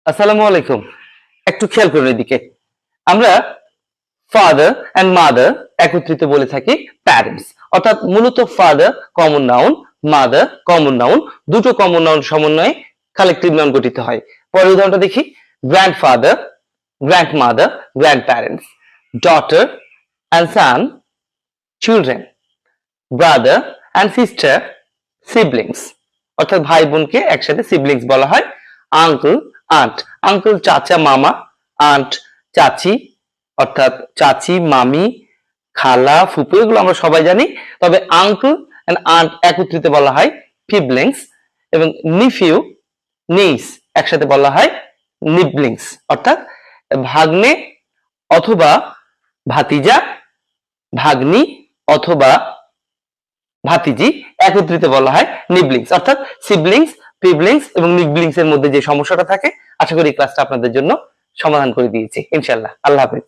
আসসালামু আলাইকুম। একটু খেয়াল করুন এদিকে। আমরা ফাদার এন্ড মাদার একত্রিত বলে থাকি প্যারেন্টস। অর্থাৎ মূলত father common noun, mother common noun, দুটো কমন নাউন সমন্বয়ে কালেকটিভ নাউন গঠিত হয়। পরের উদাহরণটা দেখি। Grandfather, grandmother, grandparents. Daughter and son, children. Brother and sister, siblings. অর্থাৎ ভাই বোনকে একসাথে সিবলিংস বলা হয়। Uncle, aunt. আঙ্কেল চাচা মামা, আন্ট চাচি, অর্থাৎ চাচি মামি খালা ফুপু, এগুলো আমরা সবাই জানি। তবে আঙ্কেল এন্ড আন্ট একত্রিত বলা হয় সিবলিংস, এবং নিফিউ নিস একসাথে বলা হয় নিবলিংস। অর্থাৎ ভাগ্নে অথবা ভাতিজা, ভাগ্নি অথবা ভাতিজি একত্রিত বলা হয় নিবলিংস। অর্থাৎ সিবলিংস, পিবলিংস এবং নিবলিংস এর মধ্যে যে সমস্যাটা থাকে, আশা করি ক্লাসটা আপনাদের জন্য সমাধান করে দিয়েছি ইনশাআল্লাহ। আল্লাহ হাফেজ।